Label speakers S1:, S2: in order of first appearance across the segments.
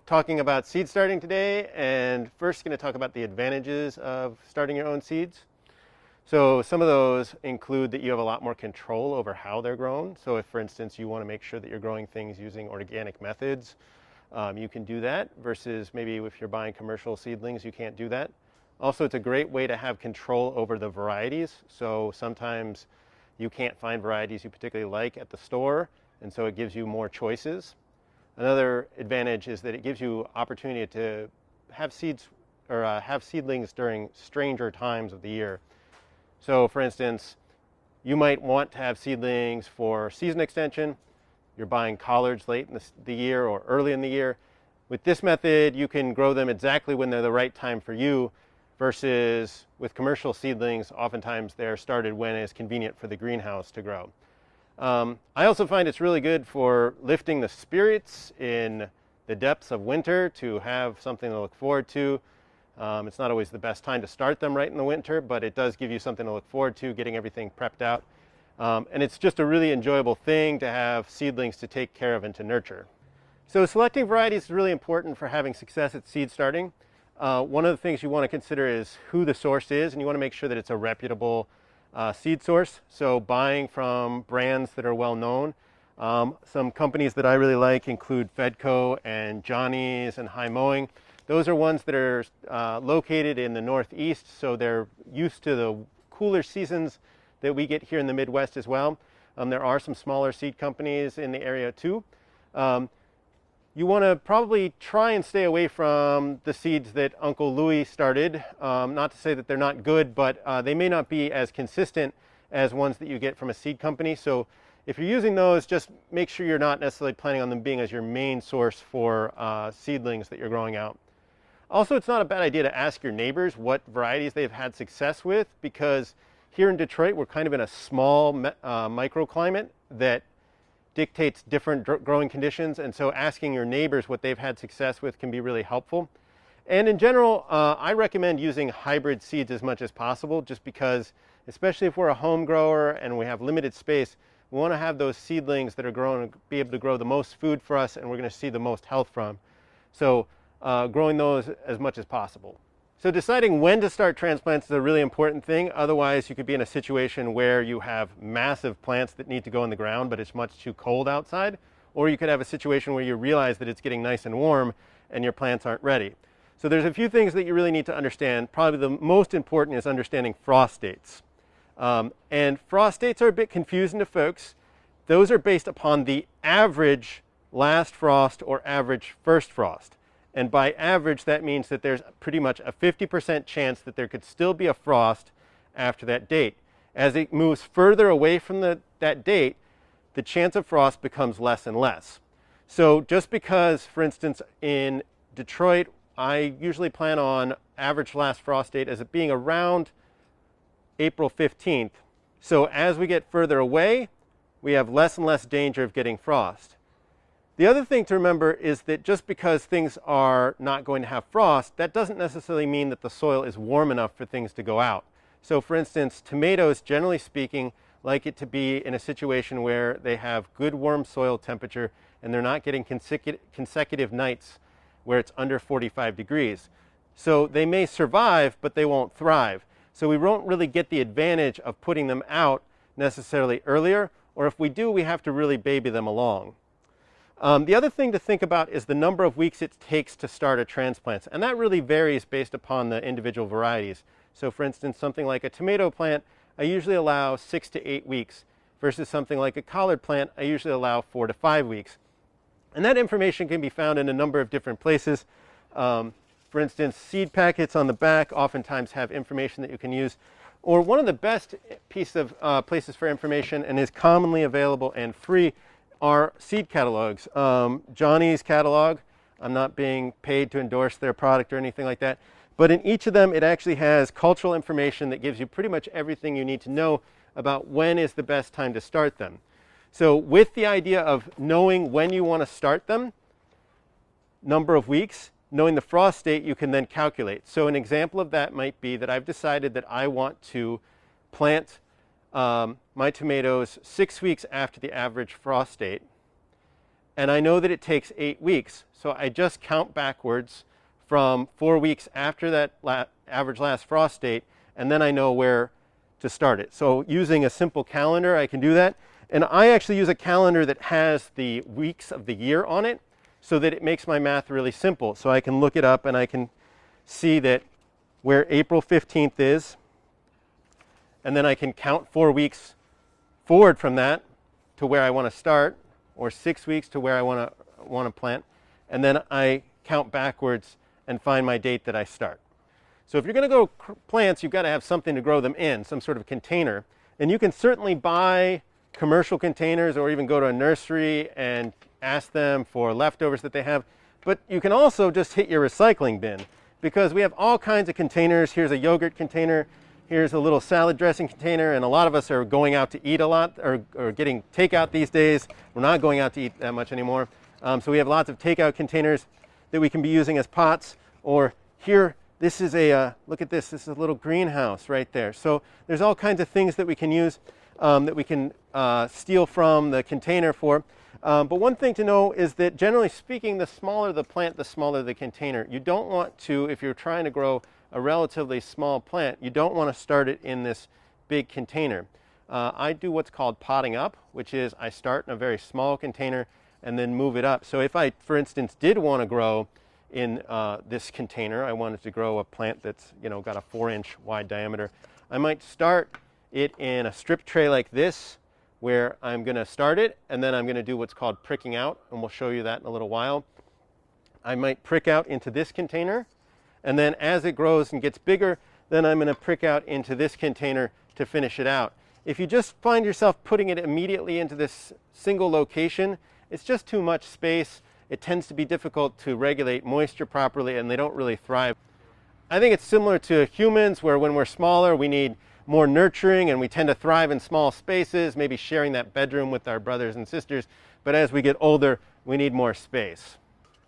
S1: talking about seed starting today, and first going to talk about the advantages of starting your own seeds. So some of those include that you have a lot more control over how they're grown. So if, for instance, you want to make sure that you're growing things using organic methods, you can do that, versus maybe if you're buying commercial seedlings, you can't do that. Also, it's a great way to have control over the varieties. So sometimes you can't find varieties you particularly like at the store, and so it gives you more choices. Another advantage is that it gives you opportunity to have seeds or have seedlings during stranger times of the year. So for instance, you might want to have seedlings for season extension. You're buying collards late in the year or early in the year. With this method, you can grow them exactly when they're the right time for you, versus with commercial seedlings, oftentimes they're started when it's convenient for the greenhouse to grow. I also find it's really good for lifting the spirits in the depths of winter, to have something to look forward to. It's not always the best time to start them right in the winter, but it does give you something to look forward to, getting everything prepped out. And it's just a really enjoyable thing to have seedlings to take care of and to nurture. So selecting varieties is really important for having success at seed starting. One of the things you want to consider is who the source is, and you want to make sure that it's a reputable seed source. So buying from brands that are well known. Some companies that I really like include Fedco and Johnny's and High Mowing. Those are ones that are located in the Northeast, so they're used to the cooler seasons that we get here in the Midwest as well. There are some smaller seed companies in the area too. You want to probably try and stay away from the seeds that Uncle Louis started. Not to say that they're not good, but they may not be as consistent as ones that you get from a seed company. So if you're using those, just make sure you're not necessarily planning on them being as your main source for seedlings that you're growing out. Also, it's not a bad idea to ask your neighbors what varieties they've had success with, because here in Detroit, we're kind of in a small microclimate that dictates different growing conditions, and so asking your neighbors what they've had success with can be really helpful. And in general, I recommend using hybrid seeds as much as possible, just because, especially if we're a home grower and we have limited space, we want to have those seedlings that are grown, be able to grow the most food for us, and we're going to see the most health from. So growing those as much as possible. So deciding when to start transplants is a really important thing. Otherwise, you could be in a situation where you have massive plants that need to go in the ground, but it's much too cold outside. Or you could have a situation where you realize that it's getting nice and warm and your plants aren't ready. So there's a few things that you really need to understand. Probably the most important is understanding frost dates. And frost dates are a bit confusing to folks. Those are based upon the average last frost or average first frost. And by average, that means that there's pretty much a 50% chance that there could still be a frost after that date. As it moves further away from that date, the chance of frost becomes less and less. So just because, for instance, in Detroit, I usually plan on average last frost date as it being around April 15th. So as we get further away, we have less and less danger of getting frost. The other thing to remember is that just because things are not going to have frost, that doesn't necessarily mean that the soil is warm enough for things to go out. So for instance, tomatoes, generally speaking, like it to be in a situation where they have good warm soil temperature and they're not getting consecutive nights where it's under 45 degrees. So they may survive, but they won't thrive. So we won't really get the advantage of putting them out necessarily earlier, or if we do, we have to really baby them along. The other thing to think about is the number of weeks it takes to start a transplant, and that really varies based upon the individual varieties. So for instance, something like a tomato plant, I usually allow 6 to 8 weeks, versus something like a collard plant, I usually allow 4 to 5 weeks. And that information can be found in a number of different places. For instance, seed packets on the back oftentimes have information that you can use. Or one of the best places for information, and is commonly available and free, are seed catalogs. Johnny's catalog, I'm not being paid to endorse their product or anything like that, but in each of them it actually has cultural information that gives you pretty much everything you need to know about when is the best time to start them. So with the idea of knowing when you want to start them, number of weeks, knowing the frost date, you can then calculate. So an example of that might be that I've decided that I want to plant my tomatoes 6 weeks after the average frost date. and I know that it takes 8 weeks. So I just count backwards from 4 weeks after that average last frost date, and then I know where to start it. So using a simple calendar, I can do that. And I actually use a calendar that has the weeks of the year on it so that it makes my math really simple. So I can look it up and I can see that where April 15th is, and then I can count 4 weeks forward from that to where I want to start, or 6 weeks to where I want to plant, and then I count backwards and find my date that I start. So if you're going to grow plants, you've got to have something to grow them in, some sort of container. And you can certainly buy commercial containers or even go to a nursery and ask them for leftovers that they have. But you can also just hit your recycling bin, because we have all kinds of containers. Here's a yogurt container, here's a little salad dressing container, and a lot of us are going out to eat a lot, or getting takeout these days. We're not going out to eat that much anymore. So we have lots of takeout containers that we can be using as pots. Or here, this is look at this is a little greenhouse right there. So there's all kinds of things that we can use, that we can steal from the container for. But one thing to know is that generally speaking, the smaller the plant, the smaller the container. You don't want to, if you're trying to grow a relatively small plant, you don't want to start it in this big container. I do what's called potting up, which is I start in a very small container and then move it up. So if I, for instance, did want to grow in this container, I wanted to grow a plant that's, got a 4-inch wide diameter, I might start it in a strip tray like this, where I'm going to start it, and then I'm going to do what's called pricking out, and we'll show you that in a little while. I might prick out into this container, and then as it grows and gets bigger, then I'm going to prick out into this container to finish it out. If you just find yourself putting it immediately into this single location, it's just too much space. It tends to be difficult to regulate moisture properly, and they don't really thrive. I think it's similar to humans, where when we're smaller, we need more nurturing, and we tend to thrive in small spaces, maybe sharing that bedroom with our brothers and sisters. But as we get older, we need more space.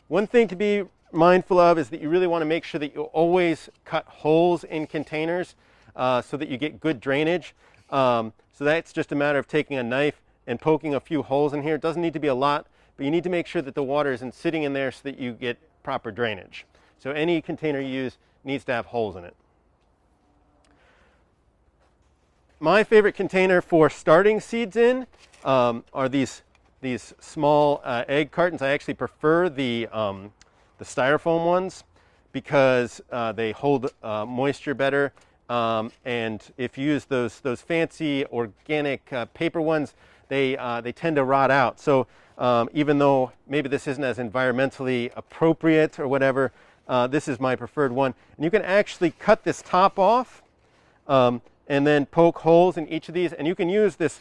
S1: One thing to be mindful of is that you really want to make sure that you always cut holes in containers so that you get good drainage. So that's just a matter of taking a knife and poking a few holes in here. It doesn't need to be a lot, but you need to make sure that the water isn't sitting in there so that you get proper drainage. So any container you use needs to have holes in it. My favorite container for starting seeds in are these small egg cartons. I actually prefer the styrofoam ones because they hold moisture better. And if you use those fancy organic paper ones, they tend to rot out. So even though maybe this isn't as environmentally appropriate or whatever, this is my preferred one. And you can actually cut this top off. And then poke holes in each of these, and you can use this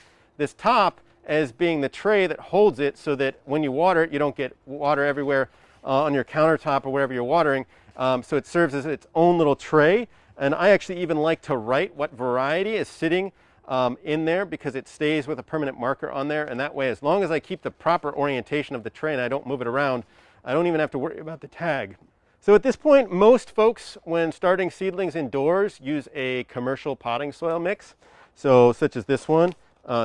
S1: top as being the tray that holds it, so that when you water it, you don't get water everywhere on your countertop or wherever you're watering. So it serves as its own little tray, and I actually even like to write what variety is sitting in there, because it stays with a permanent marker on there, and that way, as long as I keep the proper orientation of the tray and I don't move it around, I don't even have to worry about the tag. So at this point, most folks, when starting seedlings indoors, use a commercial potting soil mix. So such as this one.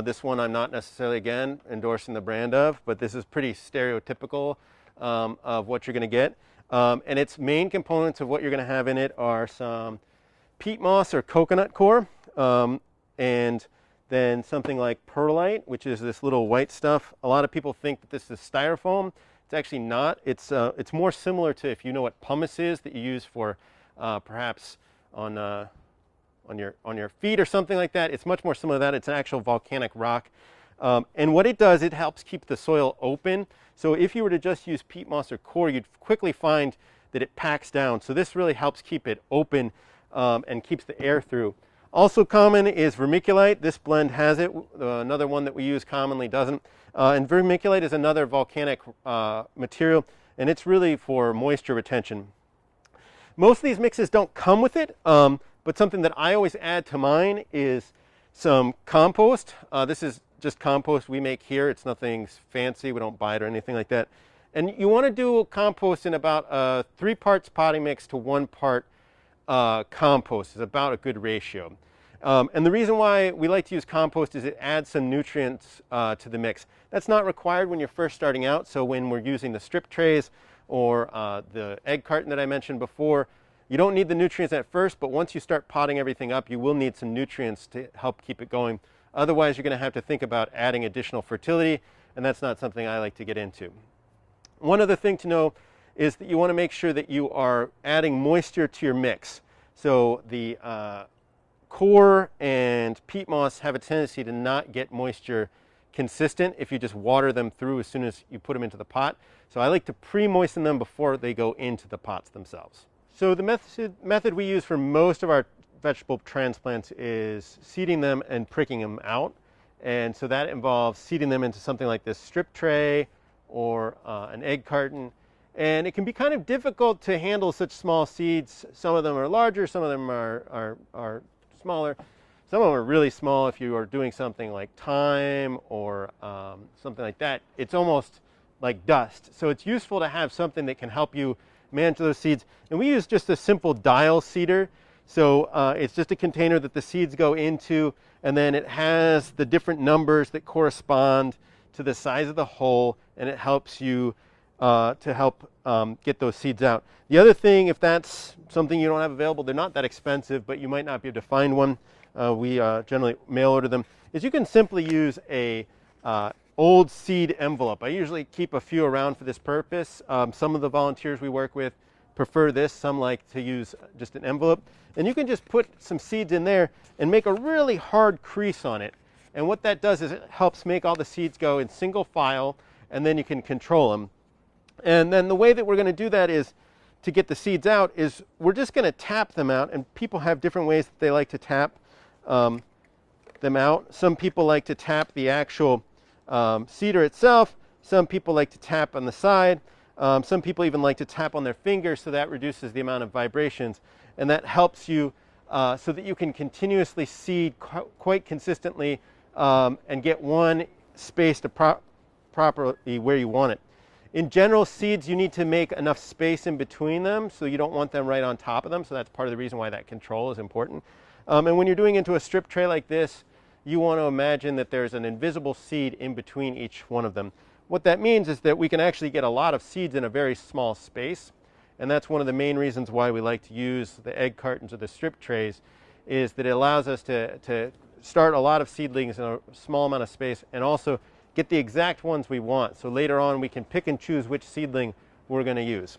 S1: This one I'm not necessarily, again, endorsing the brand of, but this is pretty stereotypical of what you're going to get. And its main components of what you're going to have in it are some peat moss or coconut coir, and then something like perlite, which is this little white stuff. A lot of people think that this is styrofoam. It's actually not. It's more similar to, if you know what pumice is, that you use for perhaps on your feet or something like that. It's much more similar to that. It's an actual volcanic rock. And what it does, it helps keep the soil open. So if you were to just use peat moss or coir, you'd quickly find that it packs down. So this really helps keep it open and keeps the air through. Also common is vermiculite. This blend has it. Another one that we use commonly doesn't. And vermiculite is another volcanic material, and it's really for moisture retention. Most of these mixes don't come with it, but something that I always add to mine is some compost. This is just compost we make here. It's nothing fancy. We don't buy it or anything like that. And you want to do compost in about 3 parts potting mix to 1 part compost is about a good ratio. And the reason why we like to use compost is it adds some nutrients to the mix. That's not required when you're first starting out. So when we're using the strip trays or the egg carton that I mentioned before, you don't need the nutrients at first, but once you start potting everything up, you will need some nutrients to help keep it going. Otherwise, you're going to have to think about adding additional fertility, and that's not something I like to get into. One other thing to know is that you want to make sure that you are adding moisture to your mix. So the coir and peat moss have a tendency to not get moisture consistent if you just water them through as soon as you put them into the pot. So I like to pre-moisten them before they go into the pots themselves. So the method we use for most of our vegetable transplants is seeding them and pricking them out. And so that involves seeding them into something like this strip tray or an egg carton. And it can be kind of difficult to handle such small seeds. Some of them are larger, some of them are smaller. Some of them are really small if you are doing something like thyme or something like that. It's almost like dust. So it's useful to have something that can help you manage those seeds. And we use just a simple dial seeder. So it's just a container that the seeds go into, and then it has the different numbers that correspond to the size of the hole, and it helps you to help get those seeds out. The other thing, if that's something you don't have available, they're not that expensive, but you might not be able to find one. We generally mail order them. Is you can simply use a old seed envelope. I usually keep a few around for this purpose. Some of the volunteers we work with prefer this. Some like to use just an envelope. And you can just put some seeds in there and make a really hard crease on it. And what that does is it helps make all the seeds go in single file, and then you can control them. And then the way that we're going to do that is to get the seeds out is we're just going to tap them out, and people have different ways that they like to tap them out. Some people like to tap the actual seeder itself. Some people like to tap on the side. Some people even like to tap on their fingers, so that reduces the amount of vibrations, and that helps you so that you can continuously seed quite consistently and get one spaced properly where you want it. In general, seeds, you need to make enough space in between them, so you don't want them right on top of them, so that's part of the reason why that control is important. And when you're doing into a strip tray like this, you want to imagine that there's an invisible seed in between each one of them. What that means is that we can actually get a lot of seeds in a very small space, and that's one of the main reasons why we like to use the egg cartons or the strip trays, is that it allows us to start a lot of seedlings in a small amount of space and also get the exact ones we want. So later on we can pick and choose which seedling we're going to use.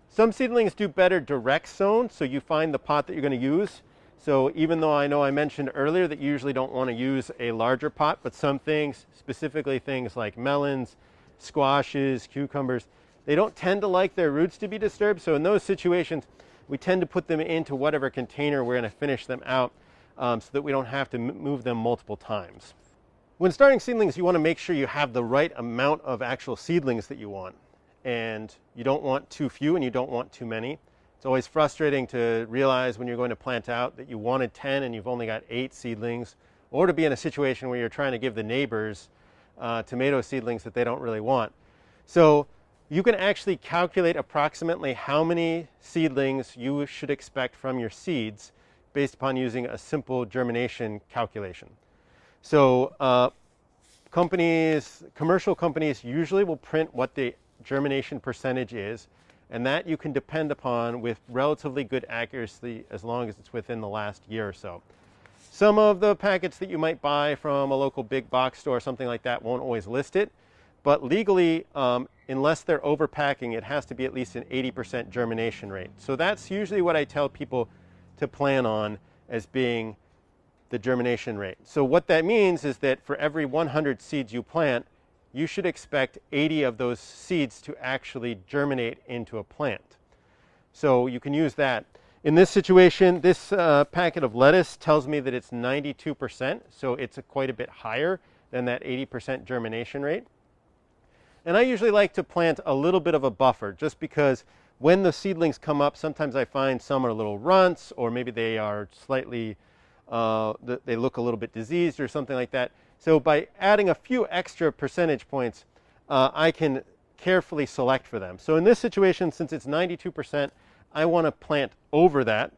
S1: Some seedlings do better direct sown, so you find the pot that you're going to use. So even though I know I mentioned earlier that you usually don't want to use a larger pot, but some things, specifically things like melons, squashes, cucumbers, they don't tend to like their roots to be disturbed. So in those situations, we tend to put them into whatever container we're going to finish them out so that we don't have to move them multiple times. When starting seedlings, you want to make sure you have the right amount of actual seedlings that you want. And you don't want too few and you don't want too many. It's always frustrating to realize when you're going to plant out that you wanted 10 and you've only got 8 seedlings, or to be in a situation where you're trying to give the neighbors tomato seedlings that they don't really want. So you can actually calculate approximately how many seedlings you should expect from your seeds based upon using a simple germination calculation. So commercial companies usually will print what the germination percentage is, and that you can depend upon with relatively good accuracy as long as it's within the last year or so. Some of the packets that you might buy from a local big box store or something like that won't always list it, but legally, unless they're overpacking, it has to be at least an 80% germination rate. So that's usually what I tell people to plan on as being the germination rate. So what that means is that for every 100 seeds you plant, you should expect 80 of those seeds to actually germinate into a plant. So you can use that. In this situation, this packet of lettuce tells me that it's 92%, so it's quite a bit higher than that 80% germination rate. And I usually like to plant a little bit of a buffer, just because when the seedlings come up, sometimes I find some are little runts, or maybe they are slightly they look a little bit diseased or something like that. So by adding a few extra percentage points, I can carefully select for them. So in this situation, since it's 92%, I want to plant over that.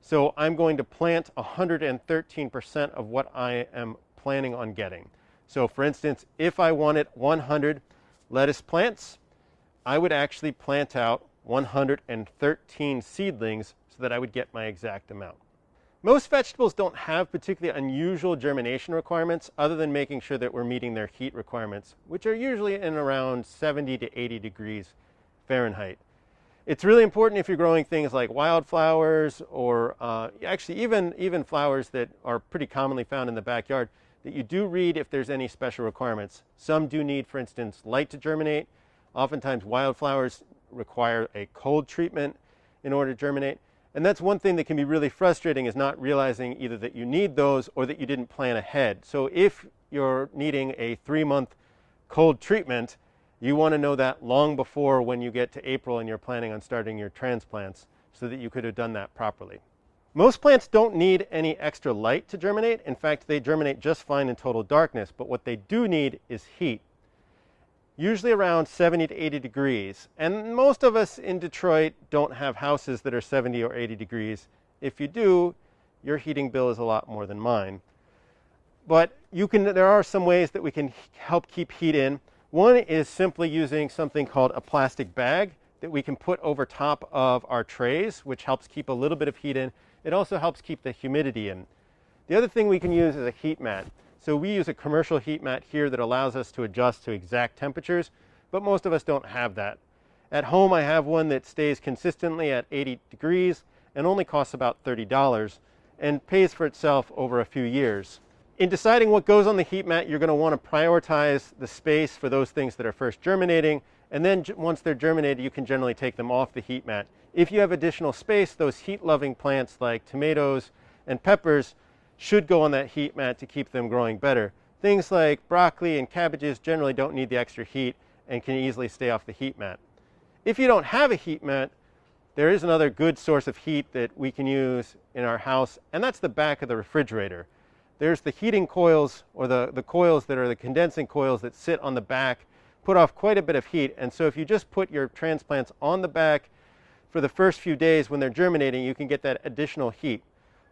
S1: So I'm going to plant 113% of what I am planning on getting. So for instance, if I wanted 100 lettuce plants, I would actually plant out 113 seedlings so that I would get my exact amount. Most vegetables don't have particularly unusual germination requirements other than making sure that we're meeting their heat requirements, which are usually in around 70 to 80 degrees Fahrenheit. It's really important if you're growing things like wildflowers or actually even flowers that are pretty commonly found in the backyard, that you do read if there's any special requirements. Some do need, for instance, light to germinate. Oftentimes wildflowers require a cold treatment in order to germinate. And that's one thing that can be really frustrating, is not realizing either that you need those or that you didn't plan ahead. So if you're needing a 3-month cold treatment, you want to know that long before when you get to April and you're planning on starting your transplants so that you could have done that properly. Most plants don't need any extra light to germinate. In fact, they germinate just fine in total darkness, but what they do need is heat. Usually around 70 to 80 degrees. And most of us in Detroit don't have houses that are 70 or 80 degrees. If you do, your heating bill is a lot more than mine. But there are some ways that we can help keep heat in. One is simply using something called a plastic bag that we can put over top of our trays, which helps keep a little bit of heat in. It also helps keep the humidity in. The other thing we can use is a heat mat. So we use a commercial heat mat here that allows us to adjust to exact temperatures, but most of us don't have that. At home, I have one that stays consistently at 80 degrees and only costs about $30 and pays for itself over a few years. In deciding what goes on the heat mat, you're going to want to prioritize the space for those things that are first germinating, and then once they're germinated, you can generally take them off the heat mat. If you have additional space, those heat-loving plants like tomatoes and peppers should go on that heat mat to keep them growing better. Things like broccoli and cabbages generally don't need the extra heat and can easily stay off the heat mat. If you don't have a heat mat, there is another good source of heat that we can use in our house, and that's the back of the refrigerator. There's the heating coils, or the coils that are the condensing coils that sit on the back, put off quite a bit of heat. And so if you just put your transplants on the back for the first few days when they're germinating, you can get that additional heat.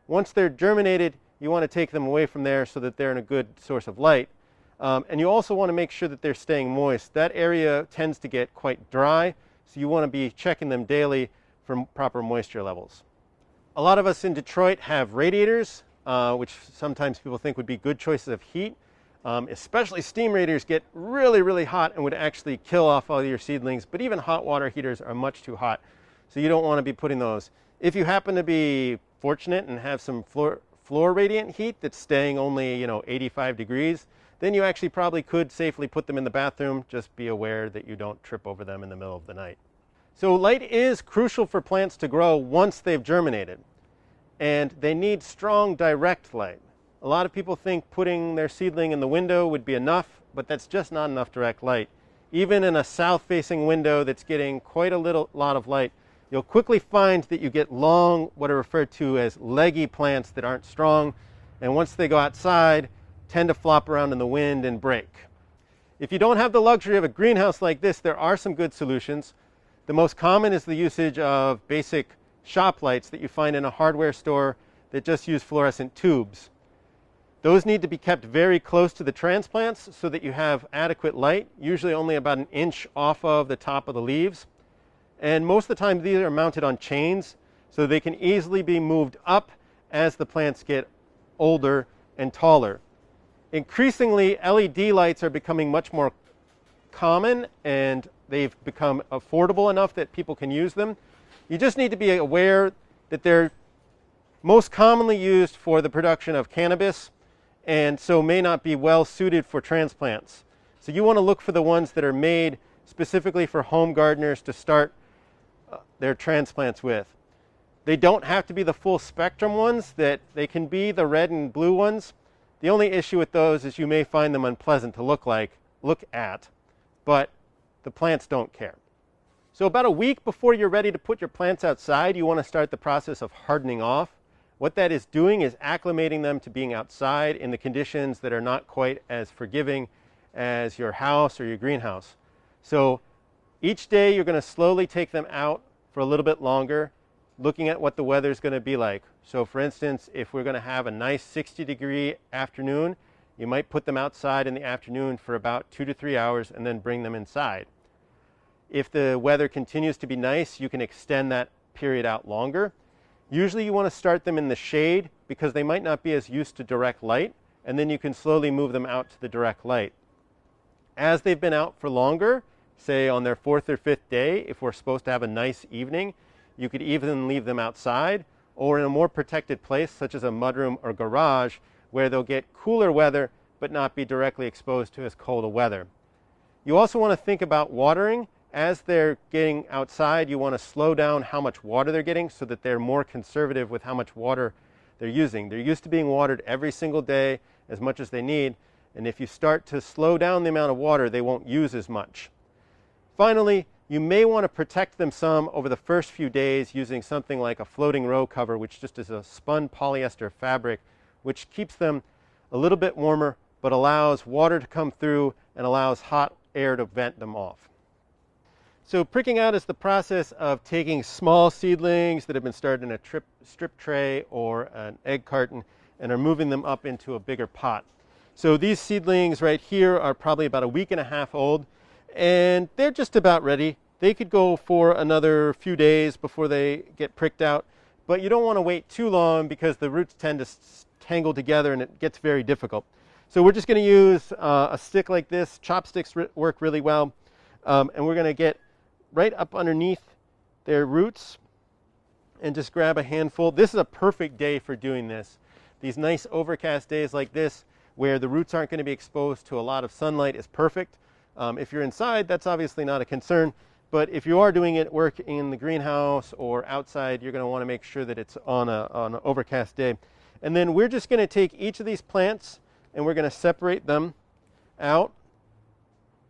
S1: Once they're germinated, you want to take them away from there so that they're in a good source of light. And you also want to make sure that they're staying moist. That area tends to get quite dry, so you want to be checking them daily for proper moisture levels. A lot of us in Detroit have radiators, which sometimes people think would be good choices of heat. Especially steam radiators get really, really hot and would actually kill off all your seedlings, but even hot water heaters are much too hot, so you don't want to be putting those. If you happen to be fortunate and have some floor radiant heat that's staying only 85 degrees, then you actually probably could safely put them in the bathroom. Just be aware that you don't trip over them in the middle of the night. So light is crucial for plants to grow once they've germinated, and they need strong direct light. A lot of people think putting their seedling in the window would be enough, but that's just not enough direct light. Even in a south-facing window that's getting quite a lot of light, you'll quickly find that you get long, what are referred to as leggy plants that aren't strong, and once they go outside, tend to flop around in the wind and break. If you don't have the luxury of a greenhouse like this, there are some good solutions. The most common is the usage of basic shop lights that you find in a hardware store that just use fluorescent tubes. Those need to be kept very close to the transplants so that you have adequate light, usually only about an inch off of the top of the leaves. And most of the time these are mounted on chains, so they can easily be moved up as the plants get older and taller. Increasingly, LED lights are becoming much more common, and they've become affordable enough that people can use them. You just need to be aware that they're most commonly used for the production of cannabis, and so may not be well suited for transplants. So you want to look for the ones that are made specifically for home gardeners to start their transplants with. They don't have to be the full spectrum ones, that they can be the red and blue ones. The only issue with those is you may find them unpleasant to look at, but the plants don't care. So about a week before you're ready to put your plants outside, you want to start the process of hardening off. What that is doing is acclimating them to being outside in the conditions that are not quite as forgiving as your house or your greenhouse. So each day you're going to slowly take them out for a little bit longer. looking at what the weather is going to be like. So for instance, if we're going to have a nice 60-degree afternoon, you might put them outside in the afternoon for about 2 to 3 hours and then bring them inside. If the weather continues to be nice, you can extend that period out longer. Usually you want to start them in the shade because they might not be as used to direct light, and then you can slowly move them out to the direct light. As they've been out for longer, say on their 4th or 5th day, if we're supposed to have a nice evening, you could even leave them outside or in a more protected place such as a mudroom or garage where they'll get cooler weather but not be directly exposed to as cold a weather. You also want to think about watering. As they're getting outside, you want to slow down how much water they're getting so that they're more conservative with how much water they're using. They're used to being watered every single day as much as they need, and if you start to slow down the amount of water, they won't use as much. Finally, you may want to protect them some over the first few days using something like a floating row cover, which just is a spun polyester fabric, which keeps them a little bit warmer but allows water to come through and allows hot air to vent them off. So pricking out is the process of taking small seedlings that have been started in a strip tray or an egg carton and are moving them up into a bigger pot. So these seedlings right here are probably about a week and a half old, and they're just about ready. They could go for another few days before they get pricked out, but you don't want to wait too long because the roots tend to tangle together and it gets very difficult. So we're just going to use a stick like this. Chopsticks work really well, and we're going to get right up underneath their roots and just grab a handful. This is a perfect day for doing this. These nice overcast days like this where the roots aren't going to be exposed to a lot of sunlight is perfect. If you're inside, that's obviously not a concern, but if you are doing it work in the greenhouse or outside, you're going to want to make sure that it's on an overcast day. And then we're just going to take each of these plants and we're going to separate them out.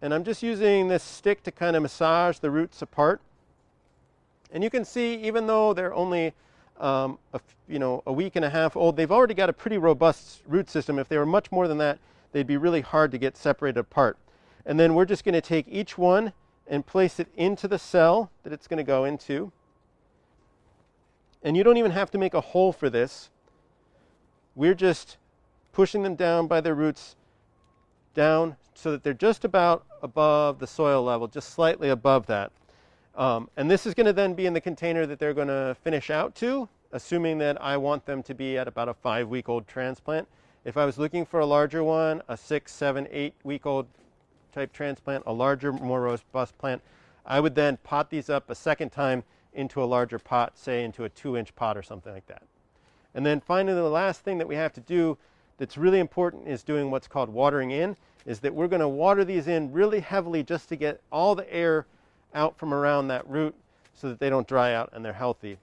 S1: And I'm just using this stick to kind of massage the roots apart. And you can see, even though they're only a week and a half old, they've already got a pretty robust root system. If they were much more than that, they'd be really hard to get separated apart. And then we're just going to take each one and place it into the cell that it's going to go into. And you don't even have to make a hole for this. We're just pushing them down by their roots down so that they're just about above the soil level, just slightly above that. And this is going to then be in the container that they're going to finish out to, assuming that I want them to be at about a 5-week-old transplant. If I was looking for a larger one, a 6, 7, 8-week-old type transplant, a larger, more robust plant, I would then pot these up a second time into a larger pot, say into a 2-inch pot or something like that. And then finally, the last thing that we have to do that's really important is doing what's called watering in, is that we're going to water these in really heavily just to get all the air out from around that root so that they don't dry out and they're healthy.